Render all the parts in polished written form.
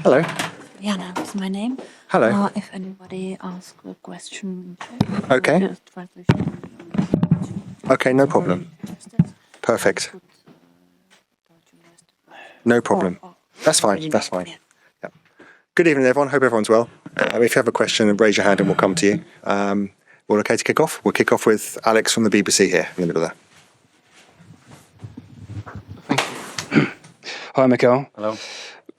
Hello. Jana is my name. Hello. If anybody asks a question, Okay. just translation. Okay, no problem. Perfect. No problem. That's fine. That's fine. Yeah. Good evening, everyone. Hope everyone's well. If you have a question, raise your hand and we'll come to you. We're okay to kick off? We'll kick off with Alex from the BBC here in the middle there. Hi, Mikel. Hello.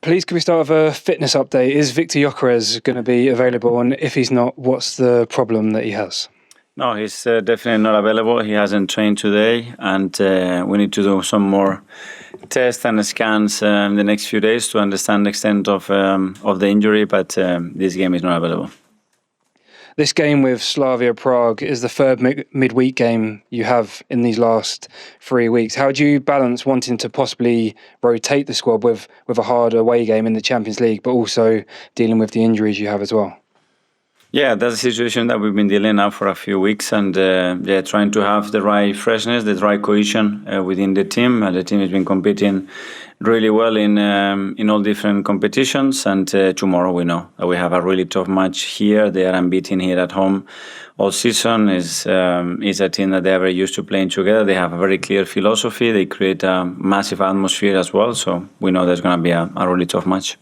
Please, can we start with a fitness update? Is Viktor Gyokeres going to be available? And if he's not, what's the problem that he has? No, he's definitely not available. He hasn't trained today, and we need to do some more tests and scans in the next few days to understand the extent of the injury, but this game is not available. This game with Slavia Prague is the third midweek game you have in these last 3 weeks. How do you balance wanting to possibly rotate the squad with a hard away game in the Champions League, but also dealing with the injuries you have as well? Yeah, that's a situation that we've been dealing now for a few weeks, and trying to have the right freshness, the right cohesion within the team. The team has been competing really well in all different competitions, and tomorrow we know that we have a really tough match here. They are unbeaten here at home all season. Is a team that they are very used to playing together. They have a very clear philosophy. They create a massive atmosphere as well, so we know there's going to be a really tough match.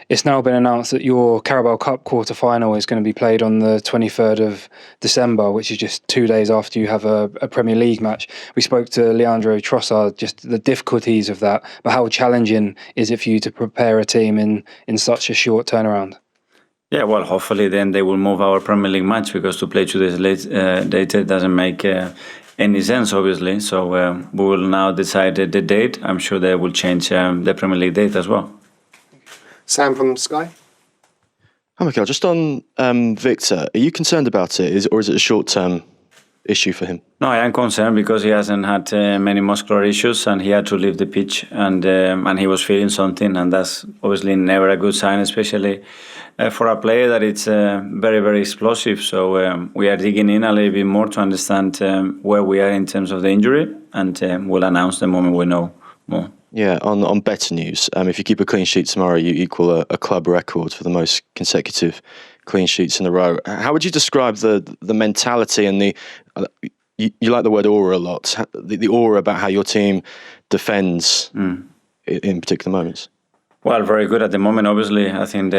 It's now been announced that your Carabao Cup quarter-final is going to be played on the 23rd of December, which is just 2 days after you have a Premier League match. We spoke to Leandro Trossard, just the difficulties of that, but how challenging is it for you to prepare a team in such a short turnaround? Yeah, well, hopefully then they will move our Premier League match, because to play 2 days later doesn't make any sense, obviously. So we will now decide the date. I'm sure they will change the Premier League date as well. Sam from Sky. Hi, Mikel. Just on Viktor, are you concerned about it, or is it a short-term issue for him? No, I am concerned because he hasn't had many muscular issues, and he had to leave the pitch, and he was feeling something, and that's obviously never a good sign, especially for a player that it's very, very explosive. So we are digging in a little bit more to understand where we are in terms of the injury, and we'll announce the moment we know more. Yeah, on better news, if you keep a clean sheet tomorrow, you equal a club record for the most consecutive clean sheets in a row. How would you describe the mentality and you like the word aura a lot, the aura about how your team defends in particular moments? Well, very good at the moment, obviously. I think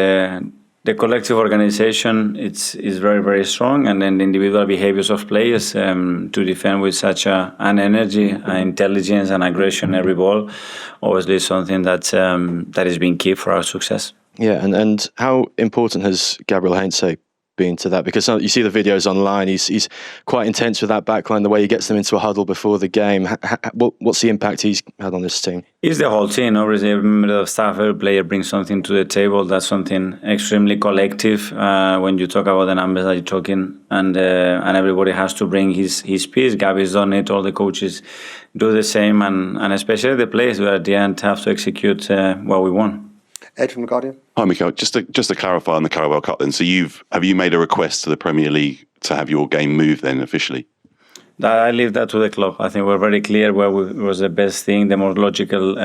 the collective organization is very, very strong, and then the individual behaviors of players to defend with such an energy, intelligence and aggression every ball, obviously something that has been key for our success. Yeah, and how important has Gabriel Heinze been to that? Because you see the videos online, he's quite intense with that backline, the way he gets them into a huddle before the game. What's the impact he's had on this team? It's the whole team. Obviously, every member of staff, every player brings something to the table. That's something extremely collective when you talk about the numbers that you're talking, and everybody has to bring his piece. Gabi's done it, all the coaches do the same, and especially the players who at the end have to execute what we want. Ed from The Guardian. Hi, Mikel. Just to clarify on the Carabao Cup then, so have you made a request to the Premier League to have your game moved then officially? I leave that to the club. I think we're very clear where was the best thing, the more logical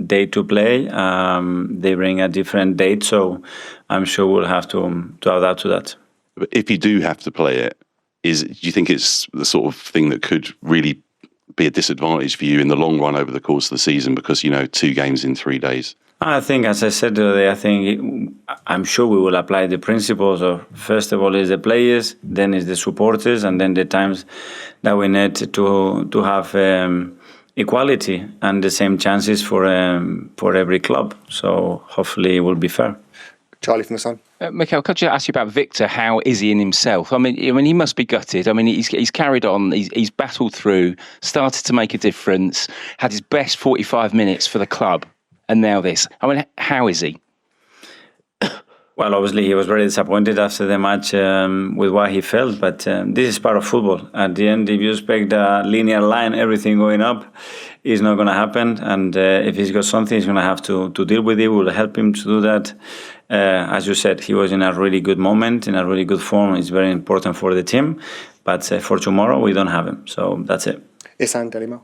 date to play. They bring a different date, so I'm sure we'll have to adapt to that. But if you do have to play it, do you think it's the sort of thing that could really be a disadvantage for you in the long run over the course of the season, because 2 games in 3 days? I think, as I said today, I'm sure we will apply the principles of, first of all, is the players, then is the supporters, and then the times that we need to have equality and the same chances for every club. So hopefully it will be fair. Charlie from The Sun. Mikel, could you ask you about Viktor? How is he in himself? I mean, he must be gutted. I mean, he's carried on. He's battled through, started to make a difference, had his best 45 minutes for the club. And now this. I mean, how is he? Well, obviously he was very disappointed after the match with what he felt, but this is part of football. At the end, if you expect a linear line, everything going up, it's not going to happen. And if he's got something, he's going to have to deal with it. We'll help him to do that. As you said, he was in a really good moment, in a really good form. It's very important for the team. But for tomorrow, we don't have him. So that's it. Isan Delimo.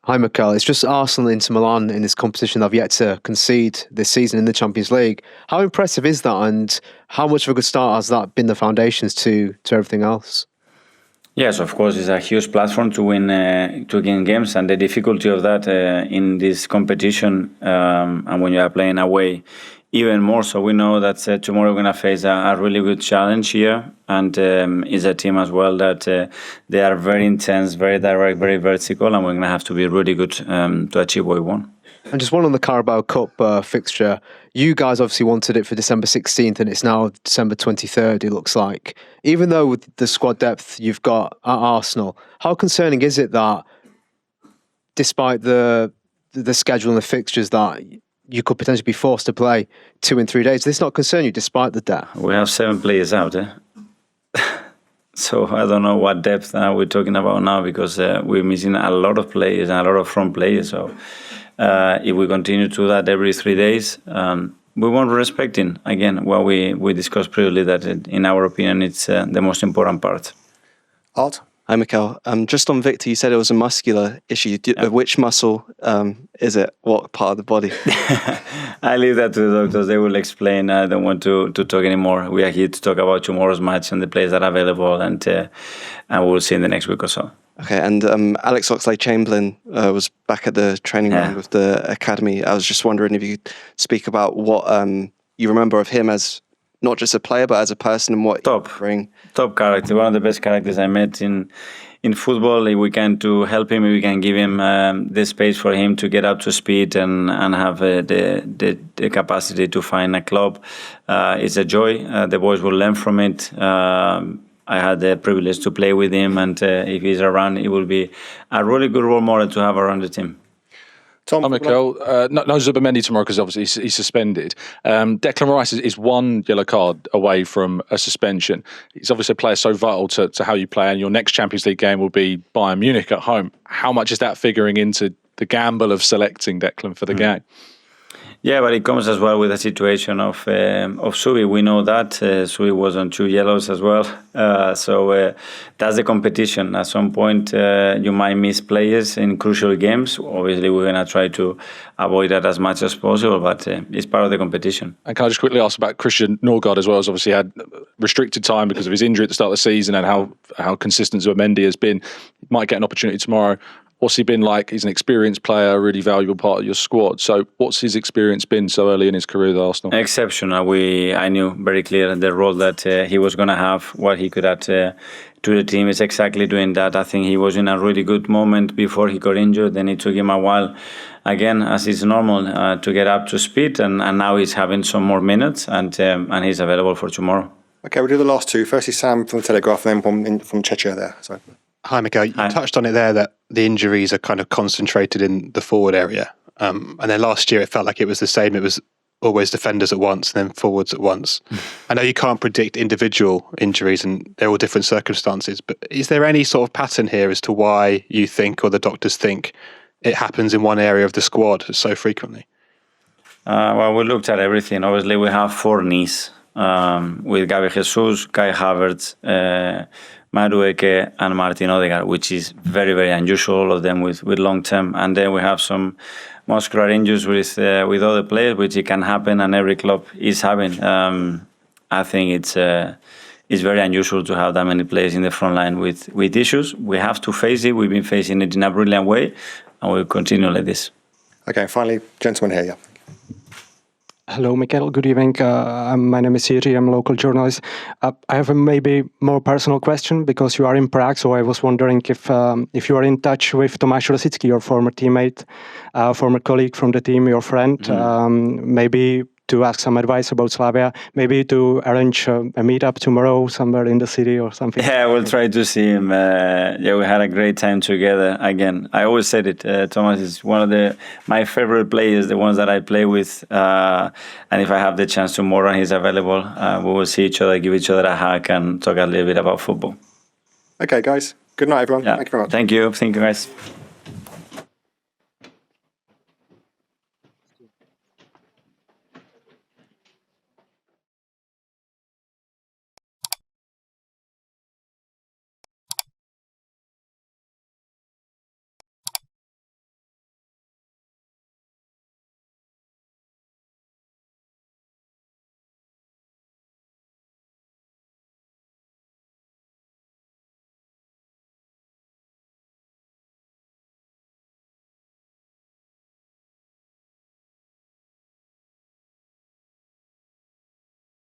Hi, Mikel. It's just Arsenal and Inter Milan in this competition that have yet to concede this season in the Champions League. How impressive is that, and how much of a good start has that been the foundations to everything else? Yes, of course, it's a huge platform to win games, and the difficulty of that in this competition, and when you are playing away, even more so. We know that tomorrow we're going to face a really good challenge here, and it's a team as well that they are very intense, very direct, very vertical, and we're going to have to be really good to achieve what we want. And just one on the Carabao Cup fixture. You guys obviously wanted it for December 16th, and it's now December 23rd, it looks like. Even though with the squad depth you've got at Arsenal, how concerning is it that despite the schedule and the fixtures that you could potentially be forced to play 2 in 3 days? Does this not concern you despite the depth? We have 7 players out, So I don't know what depth we're talking about now, because we're missing a lot of players and a lot of front players. So if we continue to do that every 3 days, we won't be respecting, again, what we discussed previously, that in our opinion it's the most important part. Art? Hi, Mikel. Just on Viktor, you said it was a muscular issue. Which muscle is it? What part of the body? I leave that to the doctors. They will explain. I don't want to talk anymore. We are here to talk about tomorrow's match and the players that are available, and we'll see in the next week or so. Okay, and Alex Oxlade-Chamberlain was back at the training ground with the academy. I was just wondering if you could speak about what you remember of him as not just a player, but as a person, and what he bring. Top character, one of the best characters I met in football. If we can to help him, we can give him the space for him to get up to speed and have the capacity to find a club. It's a joy. The boys will learn from it. I had the privilege to play with him, and if he's around, it will be a really good role model to have around the team. Tom, Mikel, no Zubimendi tomorrow because obviously he's suspended. Declan Rice is one yellow card away from a suspension. He's obviously a player so vital to how you play, and your next Champions League game will be Bayern Munich at home. How much is that figuring into the gamble of selecting Declan for the game? Yeah, but it comes as well with a situation of Subi. We know that Subi was on 2 yellows as well. So that's the competition. At some point, you might miss players in crucial games. Obviously, we're going to try to avoid that as much as possible, but it's part of the competition. And can I just quickly ask about Christian Norgaard as well? As obviously had restricted time because of his injury at the start of the season, and how consistent Zubimendi has been. He might get an opportunity tomorrow. What's he been like? He's an experienced player, a really valuable part of your squad. So what's his experience been so early in his career at Arsenal? Exceptional. I knew very clear the role that he was going to have, what he could add to the team is exactly doing that. I think he was in a really good moment before he got injured. Then it took him a while, again, as is normal, to get up to speed. And now he's having some more minutes, and he's available for tomorrow. Okay, we'll do the last two. Firstly, Sam from the Telegraph, and then from Chechnya there. Sorry. Hi, Mikel. You touched on it there that the injuries are kind of concentrated in the forward area. And then last year it felt like it was the same. It was always defenders at once and then forwards at once. I know you can't predict individual injuries and they're all different circumstances, but is there any sort of pattern here as to why you think, or the doctors think, it happens in one area of the squad so frequently? Well, we looked at everything. Obviously, we have 4 knees with Gabriel Jesus, Kai Havertz, Madueke and Martin Odegaard, which is very, very unusual, all of them with long term. And then we have some muscular injuries with other players, which it can happen, and every club is having. I think it's very unusual to have that many players in the front line with issues. We have to face it. We've been facing it in a brilliant way, and we'll continue like this. Okay, finally, gentleman here, yeah. Hello, Mikel. Good evening. My name is Siri. I'm a local journalist. I have a maybe more personal question because you are in Prague. So I was wondering if you are in touch with Tomas Rosicky, your former teammate, former colleague from the team, your friend, maybe to ask some advice about Slavia, maybe to arrange a meetup tomorrow somewhere in the city or something. Yeah, we'll try to see him. Yeah, we had a great time together. Again, I always said it. Tomas is one of my favorite players, the ones that I play with. And if I have the chance tomorrow and he's available, we will see each other, give each other a hug, and talk a little bit about football. Okay, guys. Good night, everyone. Yeah. Thank you very much. Thank you. Thank you, guys.